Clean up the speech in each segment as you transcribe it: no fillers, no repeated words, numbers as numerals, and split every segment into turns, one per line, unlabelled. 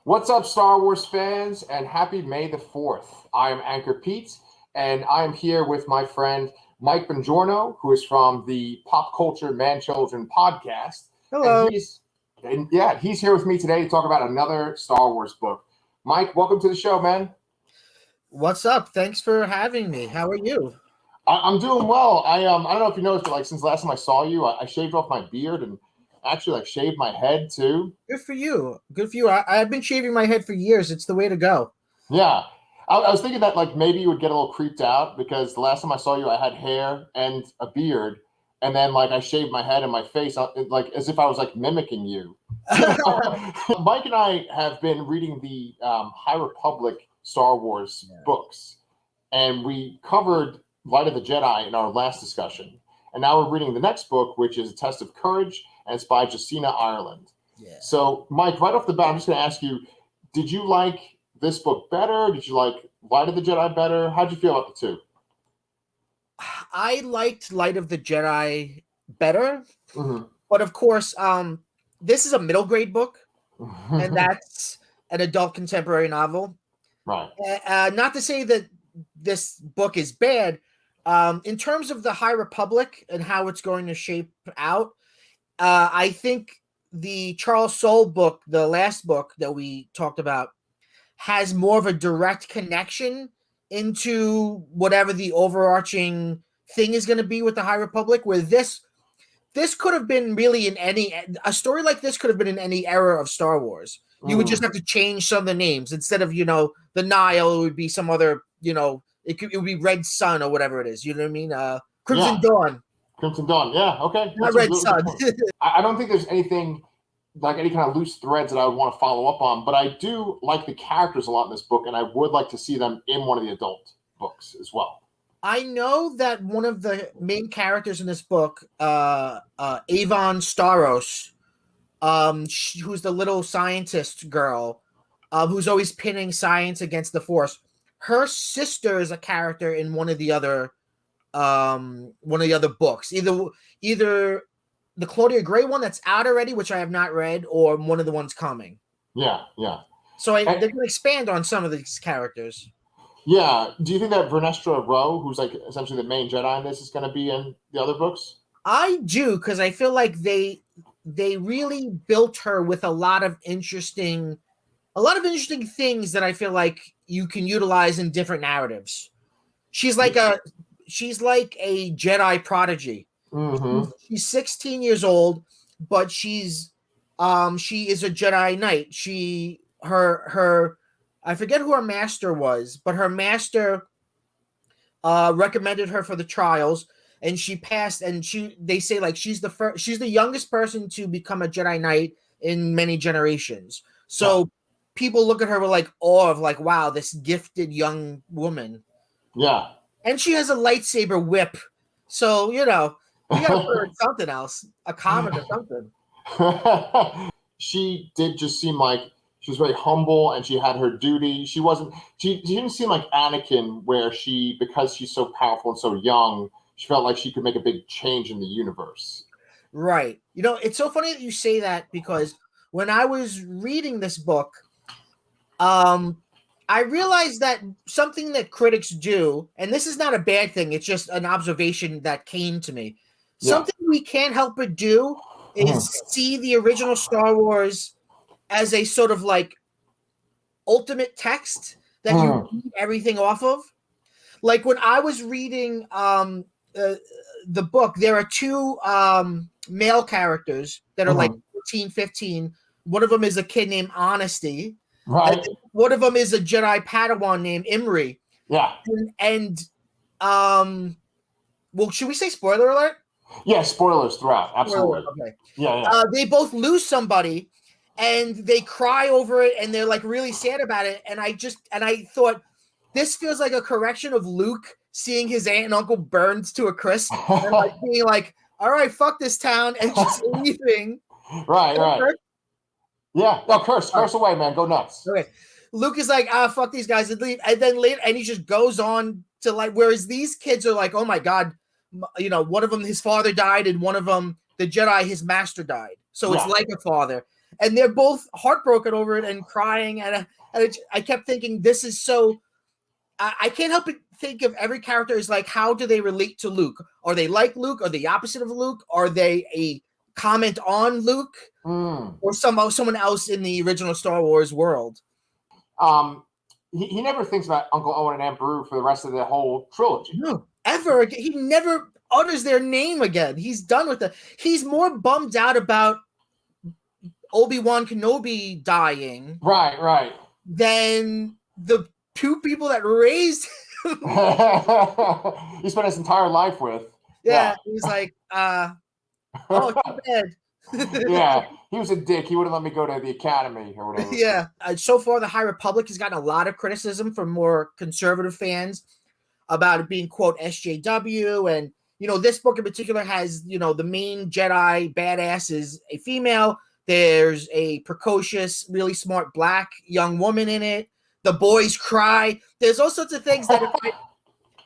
What's up, Star Wars fans, and happy May the 4th. I am ANCHORPETE, and I am here with my friend Mike Bongiorno, who is from the Pop Culture Man Children podcast.
Hello.
And he's here with me today to talk about another Star Wars book. Mike, welcome to the show, man.
What's up? Thanks for having me. How are you?
I'm doing well. I don't know if you noticed, but since the last time I saw you, I shaved off my beard and actually shaved my head too.
Good for you. Good for you. I've been shaving my head for years. It's the way to go.
Yeah. I was thinking that maybe you would get a little creeped out because the last time I saw you, I had hair and a beard, and then I shaved my head and my face, as if I was mimicking you. Mike and I have been reading the High Republic Star Wars books, and we covered Light of the Jedi in our last discussion, and now we're reading the next book, which is A Test of Courage, and it's by Justina Ireland. Yeah. So, Mike, right off the bat, I'm just going to ask you, did you like this book better? Did you like Light of the Jedi better? How'd you feel about the two?
I liked Light of the Jedi better, but of course, this is a middle grade book, and that's an adult contemporary novel.
Right.
Not to say that this book is bad. In terms of the High Republic and how it's going to shape out, I think the Charles Soule book, the last book that we talked about, has more of a direct connection into whatever the overarching thing is going to be with the High Republic, where this could have been really a story like this could have been in any era of Star Wars. You would just have to change some of the names. Instead of, the Nihil, it would be some other, it would be Red Sun or whatever it is. You know what I mean? Crimson Dawn.
Crimson Dawn, yeah, okay.
Not Red Sun.
I don't think there's anything, any kind of loose threads that I would want to follow up on, but I do like the characters a lot in this book, and I would like to see them in one of the adult books as well.
I know that one of the main characters in this book, Avon Staros, who's the little scientist girl, who's always pinning science against the Force. Her sister is a character in one of the other books, either the Claudia Gray one that's out already, which I have not read, or one of the ones coming.
Yeah.
So they're going to expand on some of these characters.
Yeah. Do you think that Vernestra Rowe, who's essentially the main Jedi in this, is going to be in the other books?
I do, because I feel like they really built her with a lot of interesting things that I feel like you can utilize in different narratives. She's like a Jedi prodigy.
Mm-hmm.
She's 16 years old, but she is a Jedi Knight. Her I forget who her master was, but her master recommended her for the trials, and she passed. And they say she's the youngest person to become a Jedi Knight in many generations. So people look at her with awe of wow, this gifted young woman.
Yeah.
And she has a lightsaber whip. So, you gotta put her in something else, a comic or something.
She did just seem like she was very humble, and she had her duty. She didn't seem like Anakin, where because she's so powerful and so young, she felt like she could make a big change in the universe.
Right. It's so funny that you say that, because when I was reading this book, I realized that something that critics do, and this is not a bad thing, it's just an observation that came to me. Yeah. Something we can't help but do is see the original Star Wars as a sort of ultimate text that you read everything off of. When I was reading the book, there are two male characters that are 14, 15. One of them is a kid named Honesty.
Right.
And one of them is a Jedi Padawan named Imri.
Yeah.
And well, should we say spoiler alert?
Yeah, spoilers throughout. Absolutely.
Okay.
Yeah.
They both lose somebody, and they cry over it, and they're really sad about it. And I thought, this feels like a correction of Luke seeing his aunt and uncle burned to a crisp, and being all right, fuck this town, and just leaving.
Right. Yeah, no, curse away, man. Go nuts.
Okay. Luke is fuck these guys, and leave. And then later, and he just goes on to whereas these kids are oh my God, one of them, his father died, and one of them, the Jedi, his master died. So it's like a father. and they're both heartbroken over it and crying. And I kept thinking, this is so. I can't help but think of every character as like, how do they relate to Luke? Are they like Luke? Are they opposite of Luke? Are they a comment on Luke, or someone else in the original Star Wars world?
He never thinks about Uncle Owen and Aunt Beru for the rest of the whole trilogy.
No, ever. He never utters their name again. He's done with it. He's more bummed out about Obi-Wan Kenobi dying,
right,
than the two people that raised him.
He spent his entire life with.
Yeah. He's like, oh, too bad.
Yeah, he was a dick. He wouldn't let me go to the academy or whatever.
Yeah. So far, the High Republic has gotten a lot of criticism from more conservative fans about it being, quote, SJW. And, this book in particular has, the main Jedi badass is a female. There's a precocious, really smart black young woman in it. The boys cry. There's all sorts of things that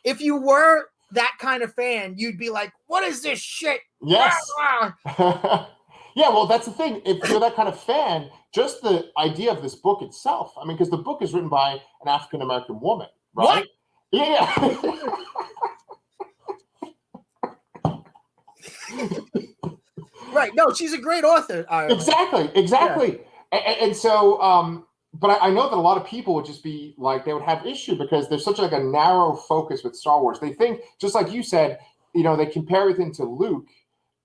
if you were that kind of fan, you'd be like, what is this shit?
Yes. Yeah, well, that's the thing. If you're that kind of fan, just the idea of this book itself, I mean, because the book is written by an African-American woman, right? What? Yeah.
Right. No, she's a great author.
Exactly. Yeah. And so, but I know that a lot of people would just be like, they would have issue because there's such like a narrow focus with Star Wars. They think, just like you said, they compare everything to Luke,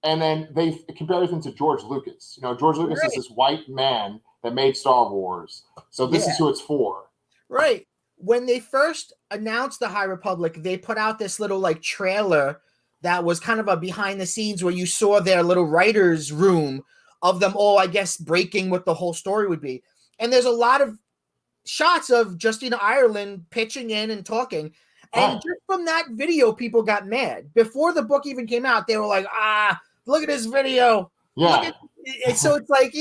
and then they compare everything to George Lucas. George Lucas is this white man that made Star Wars. So this is who it's for.
Right. When they first announced the High Republic, they put out this little like trailer that was kind of a behind the scenes where you saw their little writer's room of them all, I guess, breaking what the whole story would be. And there's a lot of shots of Justina Ireland pitching in and talking. And just from that video, people got mad. Before the book even came out, they were like, look at this video.
Yeah.
And so it's like,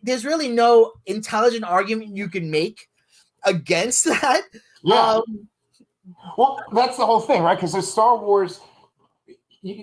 there's really no intelligent argument you can make against that.
Yeah. Well, that's the whole thing, right? Because there's Star Wars,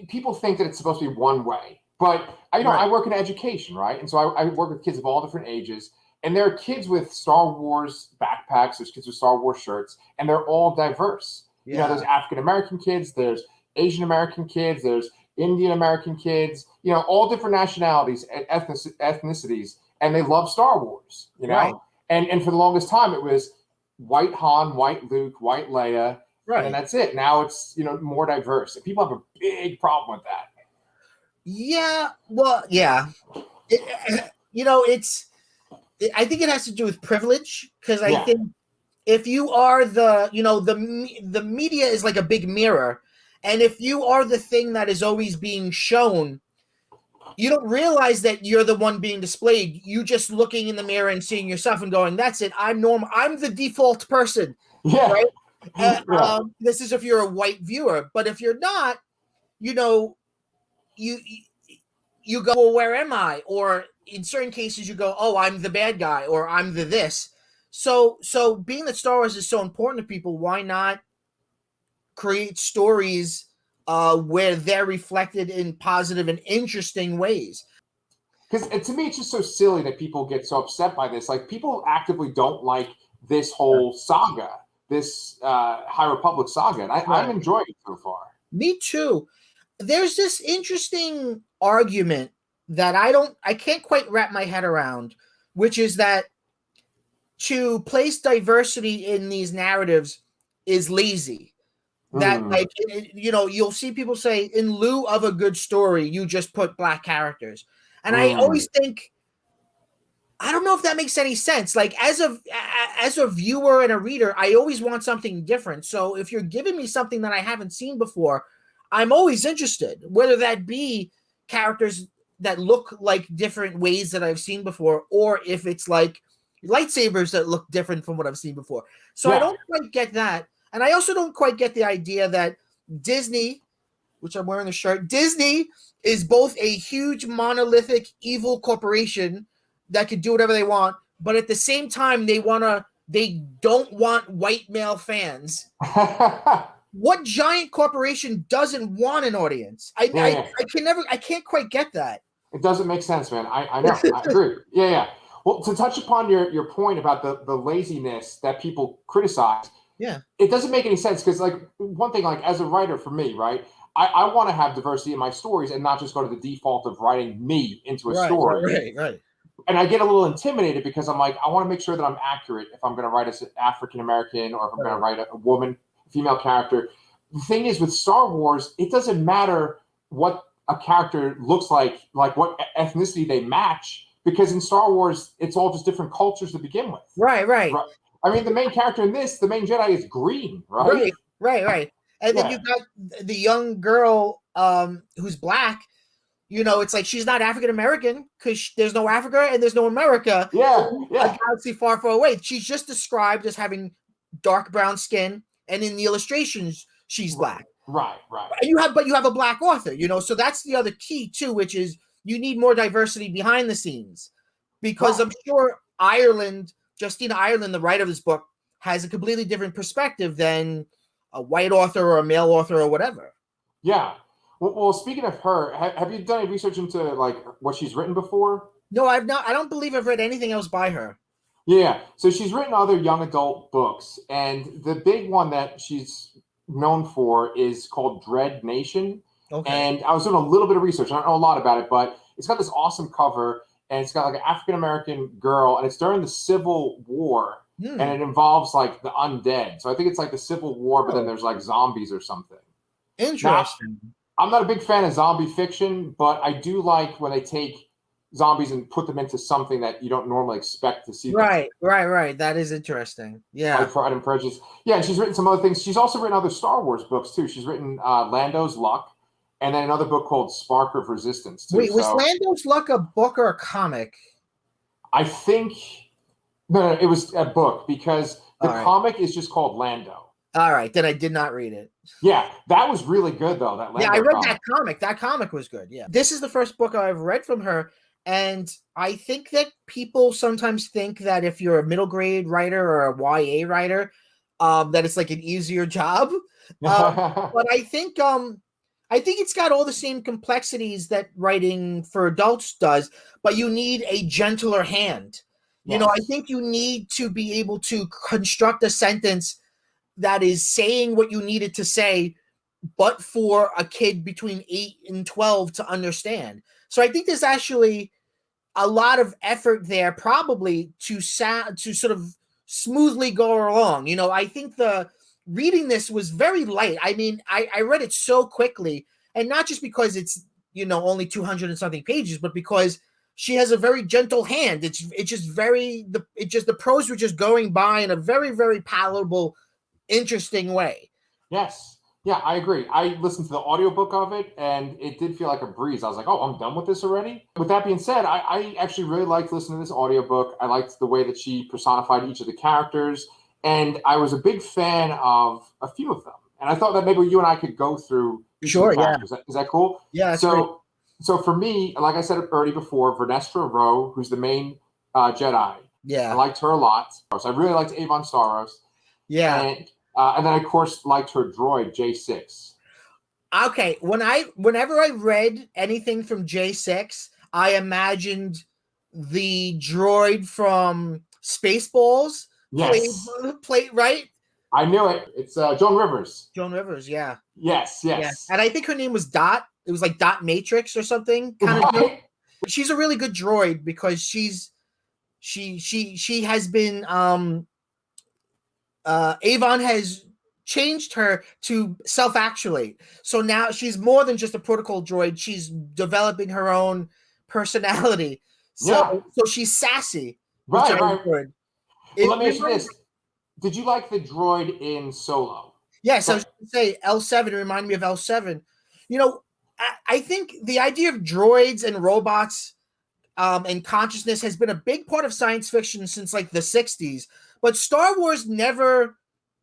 people think that it's supposed to be one way. But, I work in education, right? And so I work with kids of all different ages. And there are kids with Star Wars backpacks, there's kids with Star Wars shirts, and they're all diverse.
Yeah.
There's African-American kids, there's Asian-American kids, there's Indian-American kids, all different nationalities and ethnicities, and they love Star Wars,
Right.
And for the longest time, it was white Han, white Luke, white Leia,
right.
And that's it. Now it's, more diverse. And people have a big problem with that.
Yeah, well, yeah. I think it has to do with privilege, because I think if you are the media is like a big mirror, and if you are the thing that is always being shown, you don't realize that you're the one being displayed. You just looking in the mirror and seeing yourself and going, that's it. I'm normal. I'm the default person.
Yeah.
Right. This is if you're a white viewer, but if you're not, you go, well, where am I? Or in certain cases you go, oh, I'm the bad guy, or I'm the this. So being that Star Wars is so important to people, why not create stories where they're reflected in positive and interesting ways?
Because to me, it's just so silly that people get so upset by this. Like, people actively don't like this whole saga, this High Republic saga. And I'm enjoying it so far.
Me too. There's this interesting argument that I can't quite wrap my head around, which is that to place diversity in these narratives is lazy. That you'll see people say, in lieu of a good story, you just put black characters. And I always think, I don't know if that makes any sense. Like, as a viewer and a reader, I always want something different. So if you're giving me something that I haven't seen before, I'm always interested, whether that be characters that look like different ways that I've seen before, or if it's like lightsabers that look different from what I've seen before. So I don't quite get that. And I also don't quite get the idea that Disney, which I'm wearing the shirt, Disney is both a huge monolithic evil corporation that can do whatever they want, but at the same time they don't want white male fans. What giant corporation doesn't want an audience? I can't quite get that.
It doesn't make sense, man. I know. I agree. Yeah. Well, to touch upon your point about the laziness that people criticize,
Yeah.
it doesn't make any sense because, like, one thing, like, as a writer for me, right, I want to have diversity in my stories and not just go to the default of writing me into a story.
Right.
And I get a little intimidated because I'm like, I want to make sure that I'm accurate if I'm going to write as an African American or if I'm going to write a woman, female character. The thing is, with Star Wars, it doesn't matter what a character looks like what ethnicity they match, because in Star Wars, it's all just different cultures to begin with.
Right.
I mean, the main character in this, the main Jedi, is green, right?
Right. And then you've got the young girl who's black. You know, it's like she's not African American because there's no Africa and there's no America.
Yeah.
A galaxy far, far away. She's just described as having dark brown skin, and in the illustrations, she's black.
Right.
And you have a black author, you know, so that's the other key too, which is you need more diversity behind the scenes, because I'm sure Justina Ireland, the writer of this book, has a completely different perspective than a white author or a male author or whatever.
Yeah. Well, speaking of her, have you done any research into like what she's written before?
No, I've not. I don't believe I've read anything else by her.
Yeah. So she's written other young adult books, and the big one that she's known for is called Dread Nation.
Okay.
And I was doing a little bit of research. I don't know a lot about it, but it's got this awesome cover, and it's got like an African American girl, and it's during the Civil War, and it involves like the undead. So I think it's like the Civil War, but then there's like zombies or something.
Interesting.
Now, I'm not a big fan of zombie fiction, but I do like when they take zombies and put them into something that you don't normally expect to see.
Right. That is interesting. Yeah.
Like Pride and Prejudice. Yeah, and she's written some other things. She's also written other Star Wars books too. She's written Lando's Luck, and then another book called Spark of Resistance too.
Wait, was Lando's Luck a book or a comic?
I think no, it was a book, because the comic is just called Lando.
All right, then I did not read it.
Yeah, that was really good though. That Lando
I read
comic.
that comic. That comic was good. Yeah, this is the first book I've read from her, and I think that people sometimes think that if you're a middle grade writer or a YA writer, that it's like an easier job. But I think it's got all the same complexities that writing for adults does, but you need a gentler hand. Yes. You know, I think you need to be able to construct a sentence that is saying what you need it to say, but for a kid between 8 and 12 to understand. So I think there's actually a lot of effort there, probably to sort of smoothly go along. You know, I think the reading this was very light. I mean, I read it so quickly, and not just because it's, you know, only 200 and something pages, but because she has a very gentle hand. It's just the prose were just going by in a very, very palatable, interesting way.
Yes. Yeah, I agree. I listened to the audiobook of it, and it did feel like a breeze. I was like, oh, I'm done with this already. With that being said, I actually really liked listening to this audiobook. I liked the way that she personified each of the characters, and I was a big fan of a few of them. And I thought that maybe you and I could go through each of the characters. Is that cool?
Yeah, that's great.
So for me, like I said already before, Vernestra Rwoh, who's the main Jedi.
Yeah.
I liked her a lot. So I really liked Avon Starros.
Yeah.
And then, of course, liked her droid, J6.
Okay, whenever I read anything from J6, I imagined the droid from Spaceballs.
Yes.
Played right?
I knew it. It's Joan Rivers.
Joan Rivers, yeah.
Yes.
Yeah. And I think her name was Dot. It was like Dot Matrix or something kind of thing. She's a really good droid because she has been Avon has changed her to self-actuate. So now she's more than just a protocol droid. She's developing her own personality. So she's sassy.
Right.
Well,
let me ask you this. Did you like the droid in Solo?
Yes, I was going to say L7 reminded me of L7. You know, I think the idea of droids and robots and consciousness has been a big part of science fiction since like the 60s. But Star Wars never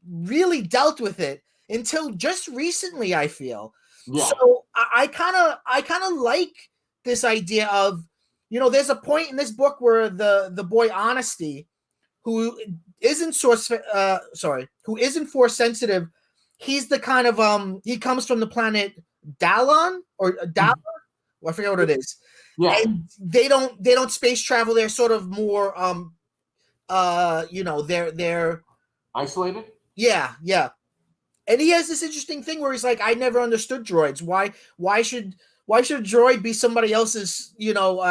really dealt with it until just recently, I feel. Yeah. So I kind of like this idea of, you know, there's a point in this book where the boy Honesty, who isn't force sensitive, he's the kind of he comes from the planet Dallon or Dallon. Well, I forget what it is.
Yeah.
And they don't space travel. They're sort of more they're
Isolated?
yeah. And he has this interesting thing where he's like, I never understood droids. Why should a droid be somebody else's,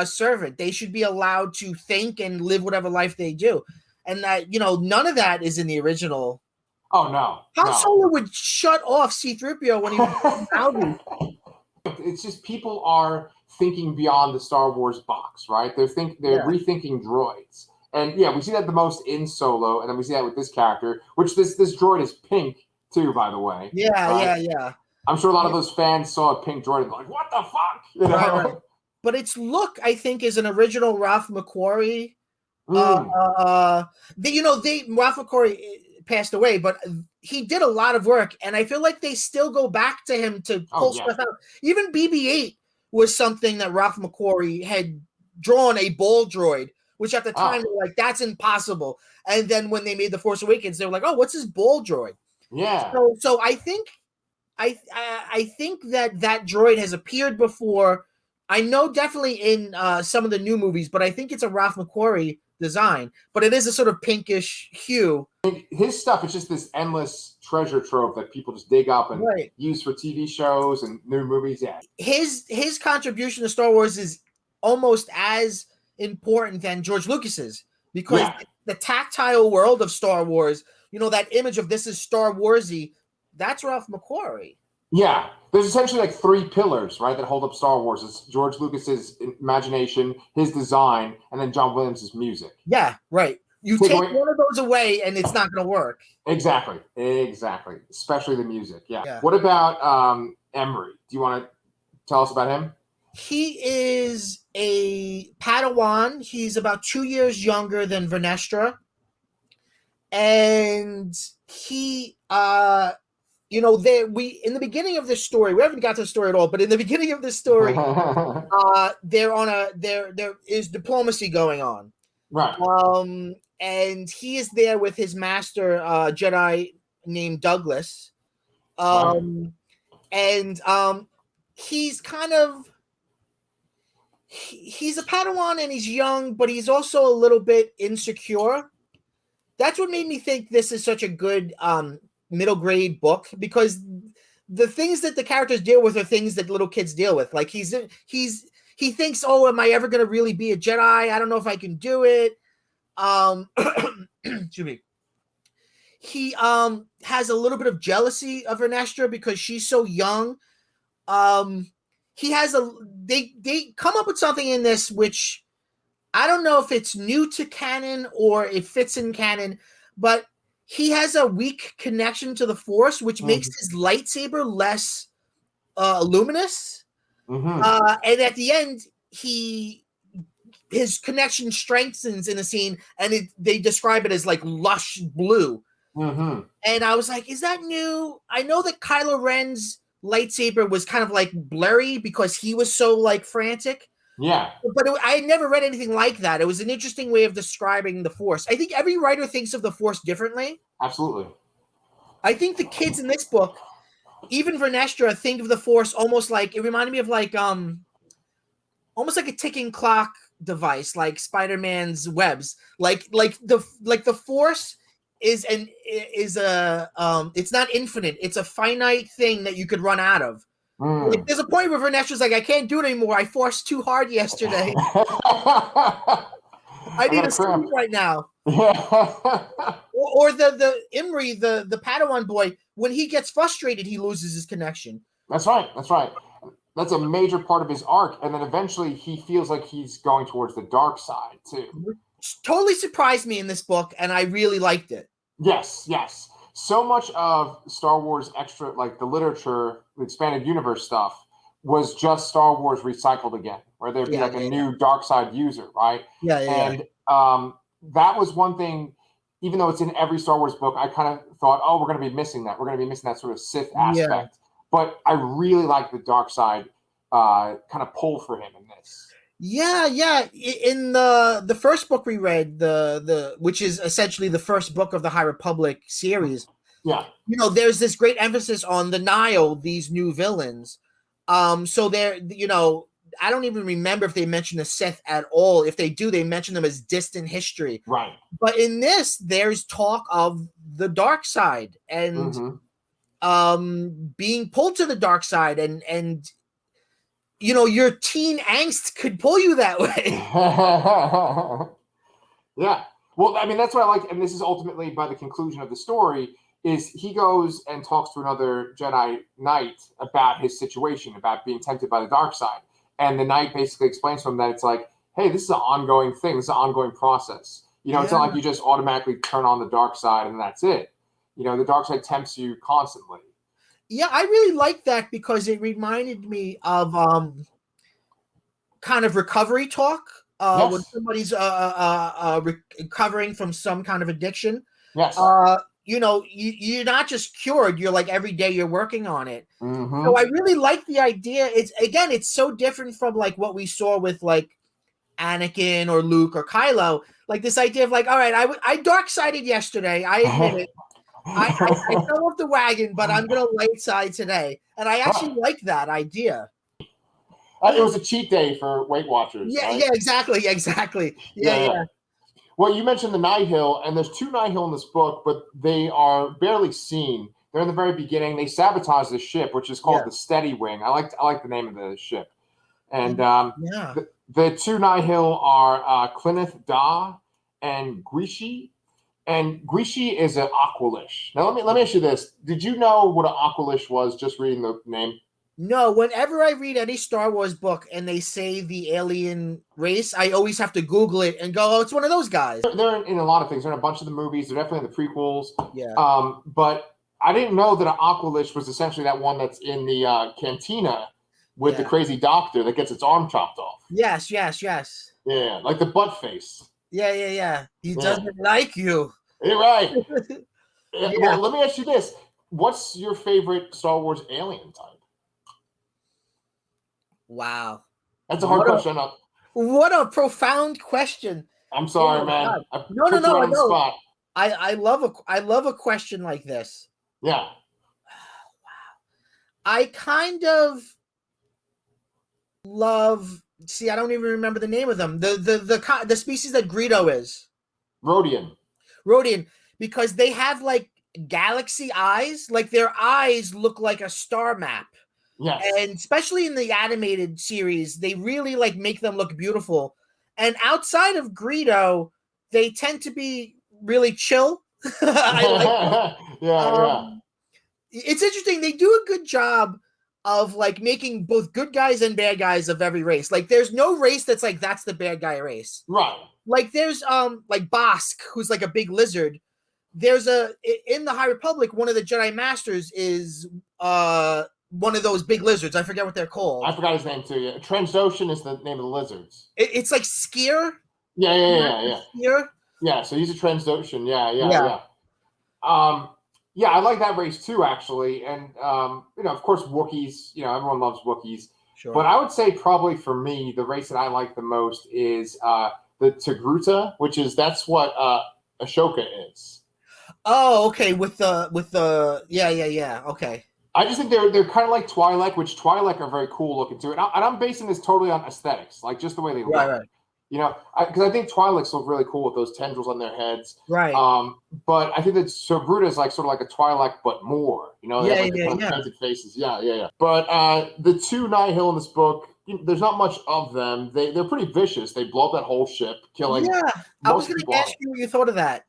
servant? They should be allowed to think and live whatever life they do. And that, none of that is in the original.
Oh, no.
Han Solo would shut off C-3PO when he was out.
It's just people are thinking beyond the Star Wars box, right? They're rethinking droids. And yeah, we see that the most in Solo, and then we see that with this character, which this droid is pink too, by the way.
Yeah,
right?
yeah.
I'm sure a lot of those fans saw a pink droid and were like, what the fuck?
Right. But its look, I think, is an original Ralph McQuarrie. Ralph McQuarrie passed away, but he did a lot of work, and I feel like they still go back to him to pull stuff out. Even BB-8 was something that Ralph McQuarrie had drawn a ball droid, which at the time they were like, that's impossible. And then when they made The Force Awakens, they were like, oh, what's this ball droid?
Yeah.
So I think that droid has appeared before. I know definitely in some of the new movies, but I think it's a Ralph McQuarrie design, but it is a sort of pinkish hue.
His stuff is just this endless treasure trove that people just dig up and use for TV shows and new movies. Yeah.
His contribution to Star Wars is almost as important than George Lucas's, because the tactile world of Star Wars, that image of this is Star Warsy, that's Ralph McQuarrie.
Yeah, there's essentially like three pillars, right, that hold up Star Wars. It's George Lucas's imagination, his design, and then John Williams' music.
Yeah, right. You take one of those away, and it's not going to work.
Exactly. Especially the music. Yeah. What about Emery? Do you want to tell us about him?
He is a Padawan. He's about 2 years younger than Vernestra, and he in the beginning of this story, we haven't got to the story at all, but in the beginning of this story, there is diplomacy going on.
Right.
And he is there with his master, Jedi named Douglas. And he's kind of, he's a Padawan and he's young, but he's also a little bit insecure. That's what made me think this is such a good middle grade book, because the things that the characters deal with are things that little kids deal with. Like he thinks, oh, am I ever going to really be a Jedi? I don't know if I can do it. Excuse me. He has a little bit of jealousy of Vernestra because she's so young. He has they come up with something in this which I don't know if it's new to canon or it fits in canon, but he has a weak connection to the Force, which makes his lightsaber less luminous. And at the end, his connection strengthens in a scene, and they describe it as like lush blue. And I was like, is that new? I know that Kylo Ren's lightsaber was kind of like blurry because he was so like frantic.
Yeah.
But I had never read anything like that. It was an interesting way of describing the Force. I think every writer thinks of the Force differently.
Absolutely.
I think the kids in this book, even Vernestra, think of the Force almost like, it reminded me of like almost like a ticking clock device, like Spider-Man's webs. Like the Force is it's not infinite. It's a finite thing that you could run out of. Like, there's a point where Vernestra's like, I can't do it anymore. I forced too hard yesterday. I need to sleep right now. Or the Imri, the Padawan boy, when he gets frustrated, he loses his connection.
That's right. That's a major part of his arc. And then eventually he feels like he's going towards the dark side, too.
Totally surprised me in this book, and I really liked it.
Yes. So much of Star Wars extra, like the literature, the expanded universe stuff, was just Star Wars recycled again, where there'd be a new dark side user, right? And that was one thing, even though it's in every Star Wars book, I kind of thought, oh, we're going to be missing that. We're going to be missing that sort of Sith aspect. But I really like the dark side kind of pull for him in this.
Yeah. In the first book we read, the which is essentially the first book of the High Republic series.
Yeah.
There's this great emphasis on the Nihil, these new villains. So they're, I don't even remember if they mention the Sith at all. If they do, they mention them as distant history.
Right.
But in this, there's talk of the dark side and being pulled to the dark side, and you know, your teen angst could pull you that way.
Yeah. Well, I mean, that's what I like, and this is ultimately by the conclusion of the story, is he goes and talks to another Jedi Knight about his situation, about being tempted by the dark side. And the Knight basically explains to him that it's like, hey, this is an ongoing thing. This is an ongoing process. You know, it's not like you just automatically turn on the dark side and that's it. You know, the dark side tempts you constantly.
Yeah, I really like that because it reminded me of kind of recovery talk. When somebody's recovering from some kind of addiction.
Yes.
You know, you're not just cured, you're like every day you're working on it. So I really like the idea. It's so different from like what we saw with like Anakin or Luke or Kylo. Like this idea of like, all right, I dark-sided yesterday. I admit it. I fell off the wagon, but I'm going to light side today. And I actually like that idea.
It was a cheat day for Weight Watchers.
Yeah,
right?
yeah, exactly. Yeah.
Well, you mentioned the Nihil, and there's 2 Nihil in this book, but they are barely seen. They're in the very beginning. They sabotage the ship, which is called the Steady Wing. I like the name of the ship. And the 2 Nihil are Clineth Da and Guishi. And Guishi is an Aqualish. Now, let me ask you this. Did you know what an Aqualish was just reading the name?
No, whenever I read any Star Wars book and they say the alien race, I always have to Google it and go, oh, it's one of those guys.
They're in a lot of things. They're in a bunch of the movies. They're definitely in the prequels.
Yeah.
But I didn't know that an Aqualish was essentially that one that's in the cantina with the crazy doctor that gets its arm chopped off.
Yes.
Yeah, like the butt face.
Yeah. He doesn't like you.
You're right. Well, let me ask you this. What's your favorite Star Wars alien type?
Wow.
That's a hard question.
What a profound question.
I'm sorry, man.
No. I love a question like this.
Yeah.
Wow. I kind of love. See, I don't even remember the name of them. The species that Greedo is. Rodian, because they have like galaxy eyes. Like their eyes look like a star map.
Yes.
And especially in the animated series, they really like make them look beautiful. And outside of Greedo, they tend to be really chill. I like
yeah.
It's interesting. They do a good job of like making both good guys and bad guys of every race. Like there's no race that's like that's the bad guy race.
Right.
Like there's like Bosk, who's like a big lizard. There's in the High Republic, one of the Jedi Masters is one of those big lizards. I forget what they're called.
I forgot his name too. Yeah, Transdotion is the name of the lizards.
It's like Skier.
Yeah.
Skier.
Yeah, so he's a Transdotion. Yeah. Yeah, I like that race too, actually. And you know, of course, Wookiees. You know, everyone loves Wookiees.
Sure.
But I would say probably for me, the race that I like the most is the Togruta, that's what Ashoka is.
Oh, okay. With the yeah. Okay.
I just think they're kind of like Twi'lek, which Twi'lek are very cool looking too. And I'm basing this totally on aesthetics, like just the way they look.
Right.
You know, because I think Twi'leks look really cool with those tendrils on their heads.
Right.
But I think that Togruta is like sort of like a Twi'lek, but more. You know, they have like the painted faces. Yeah. But the 2 Nihil in this book, there's not much of them. They're pretty vicious. They blow up that whole ship, killing.
Yeah, I was going to ask you what you thought of that.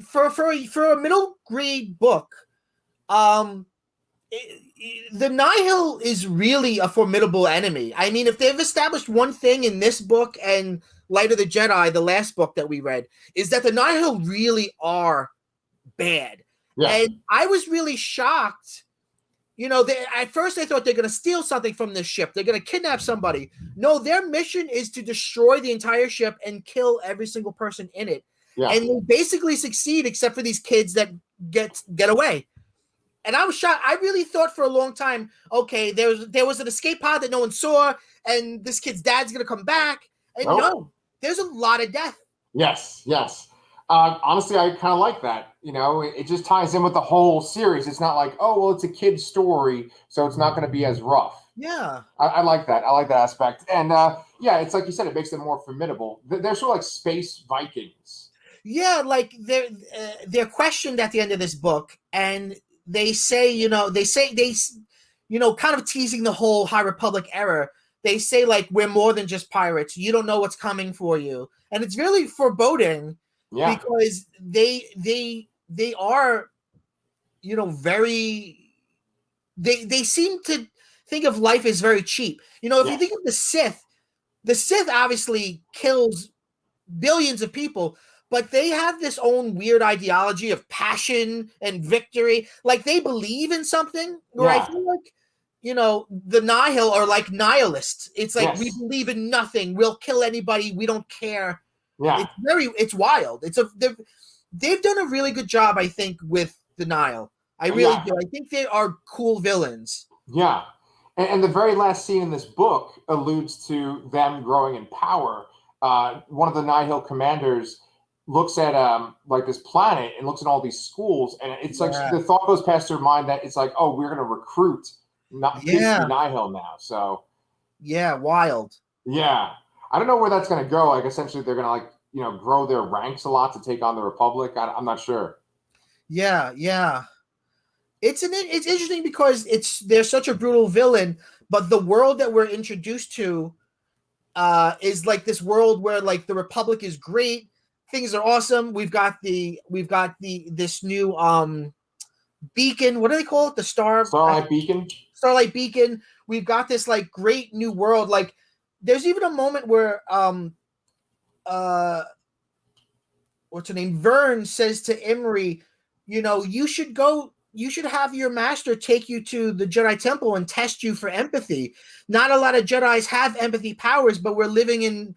For a middle grade book, the Nihil is really a formidable enemy. I mean, if they've established one thing in this book and Light of the Jedi, the last book that we read, is that the Nihil really are bad. Yeah. And I was really shocked. You know, at first I thought they're going to steal something from this ship. They're going to kidnap somebody. No, their mission is to destroy the entire ship and kill every single person in it. Yeah. And they basically succeed except for these kids that get away. And I was shocked. I really thought for a long time, okay, there was an escape pod that no one saw, and this kid's dad's going to come back. And no, there's a lot of death.
Yes. Honestly, I kind of like that. You know, it just ties in with the whole series. It's not like, oh, well, it's a kid's story, so it's not going to be as rough.
Yeah.
I like that. I like that aspect. And yeah, it's like you said, it makes them more formidable. They're sort of like space Vikings.
Yeah, like they're questioned at the end of this book, and they say, kind of teasing the whole High Republic era. They say like, we're more than just pirates. You don't know what's coming for you, and it's really foreboding
Yeah.
because they are, very. They seem to think of life as very cheap. If you think of the Sith obviously kills billions of people, but they have this own weird ideology of passion and victory. Like they believe in something where I feel like, the Nihil are like nihilists. It's like, we believe in nothing. We'll kill anybody. We don't care.
Yeah.
It's wild. They've done a really good job, I think, with the Nihil. I really do. I think they are cool villains.
Yeah. And the very last scene in this book alludes to them growing in power. One of the Nihil commanders looks at like this planet and looks at all these schools, and it's like the thought goes past their mind that it's like, oh, we're going to recruit kids to be Nihil now. So
wild.
Yeah, I don't know where that's going to go. Like essentially, they're going to grow their ranks a lot to take on the Republic. I'm not sure.
Yeah. It's interesting because they're such a brutal villain, but the world that we're introduced to is like this world where like the Republic is great, things are awesome. We've got this new beacon. What do they call it? The
Starlight Beacon.
Starlight Beacon. We've got this like great new world. Like there's even a moment where what's her name? Vern says to Imri, you should have your master take you to the Jedi Temple and test you for empathy. Not a lot of Jedis have empathy powers, but we're living in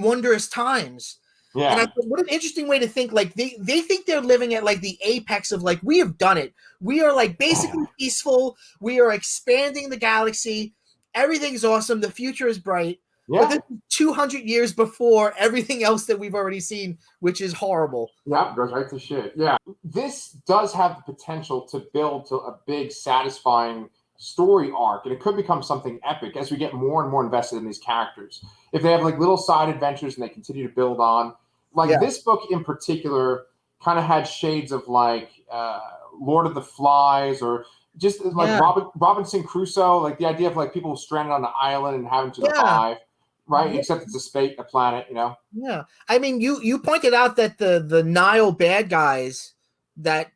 wondrous times.
Yeah.
And I thought, what an interesting way to think. Like they think they're living at like the apex of like, we have done it. We are like basically peaceful. We are expanding the galaxy. Everything's awesome. The future is bright.
Yeah.
But this is 200 years before everything else that we've already seen, which is horrible.
Yeah, goes right to shit. Yeah. This does have the potential to build to a big, satisfying story arc, and it could become something epic as we get more and more invested in these characters. If they have like little side adventures and they continue to build on, like this book in particular kind of had shades of like Lord of the Flies, or just like Robinson Crusoe, like the idea of like people stranded on an island and having to survive. Right, except it's a planet,
Yeah, I mean, you pointed out that the Nihil bad guys that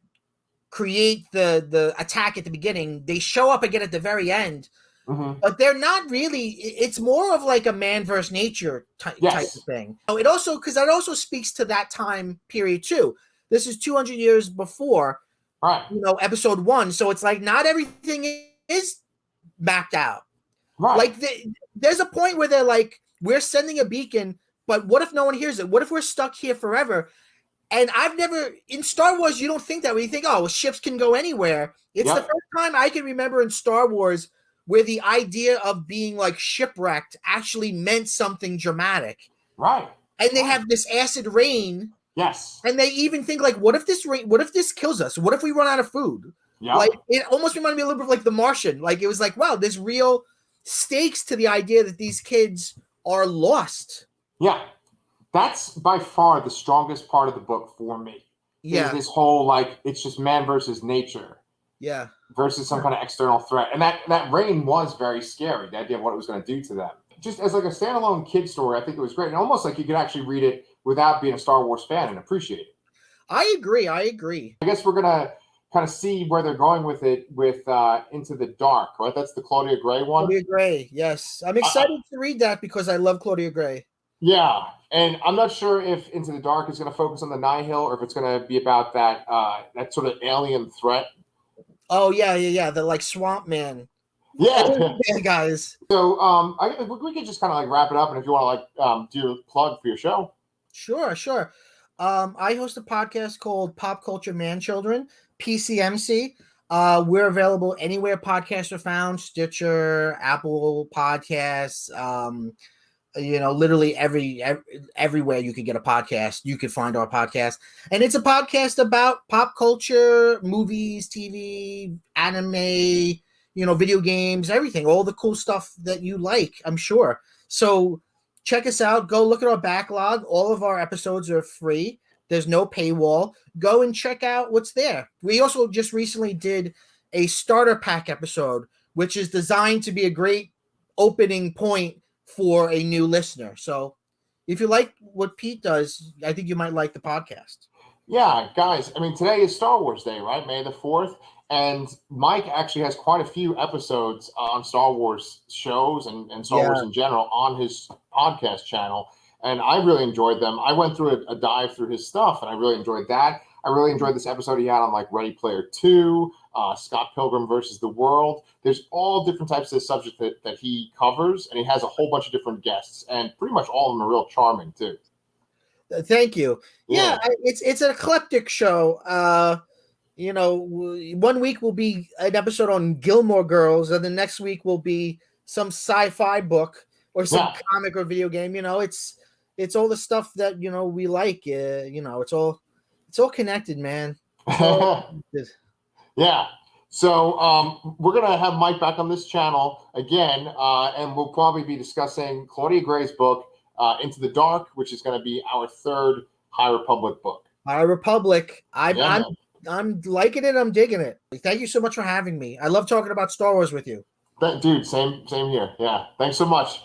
create the attack at the beginning, they show up again at the very end, but they're not really. It's more of like a man versus nature type of thing. It also, because that also speaks to that time period too. This is 200 years before,
right?
Episode 1. So it's like not everything is mapped out.
Right.
Like there's a point where they're like, we're sending a beacon, but what if no one hears it? What if we're stuck here forever? And I've never, in Star Wars, you don't think that way. You think, oh, well, ships can go anywhere. It's the first time I can remember in Star Wars where the idea of being like shipwrecked actually meant something dramatic.
Right.
And they have this acid rain.
Yes.
And they even think like, what if this kills us? What if we run out of food?
Yeah.
Like it almost reminded me a little bit of like The Martian. Like it was like, wow, there's real stakes to the idea that these kids are lost.
Yeah. That's by far the strongest part of the book for me.
Yeah.
Is this whole like, it's just man versus nature.
Yeah.
Versus some kind of external threat. And that rain was very scary, the idea of what it was going to do to them. Just as like a standalone kid story, I think it was great. And almost like you could actually read it without being a Star Wars fan and appreciate it.
I agree. I
guess we're going to kind of see where they're going with it with Into the Dark, right? That's the Claudia Gray one.
Claudia Gray, yes. I'm excited to read that because I love Claudia Gray.
Yeah, and I'm not sure if Into the Dark is going to focus on the Nihil or if it's going to be about that sort of alien threat.
Oh, yeah. The like Swamp Man.
Yeah,
guys.
So we could just kind of like wrap it up, and if you want to like do a plug for your show.
Sure. I host a podcast called Pop Culture Man Children, PCMC. We're available anywhere podcasts are found: Stitcher, Apple Podcasts, literally everywhere you could get a podcast, you could find our podcast. And it's a podcast about pop culture, movies, TV, anime, video games, everything, all the cool stuff that you like, I'm sure. So check us out. Go look at our backlog. All of our episodes are free. There's no paywall. Go and check out what's there. We also just recently did a starter pack episode, which is designed to be a great opening point for a new listener. So if you like what Pete does, I think you might like the podcast.
Yeah, guys, I mean, today is Star Wars Day, right? May the 4th. And Mike actually has quite a few episodes on Star Wars shows and Star Wars in general on his podcast channel. And I really enjoyed them. I went through a dive through his stuff, and I really enjoyed that. I really enjoyed this episode he had on like Ready Player 2, Scott Pilgrim versus the World. There's all different types of subjects that he covers, and he has a whole bunch of different guests, and pretty much all of them are real charming too.
Thank you. Yeah, it's an eclectic show. 1 week will be an episode on Gilmore Girls, and the next week will be some sci-fi book or some comic or video game. It's all the stuff that we like. It's all connected, man.
Yeah. So we're gonna have Mike back on this channel again, and we'll probably be discussing Claudia Gray's book, Into the Dark, which is going to be our third High Republic book.
High Republic. I'm liking it. I'm digging it. Thank you so much for having me. I love talking about Star Wars with you.
Dude, same here. Yeah. Thanks so much.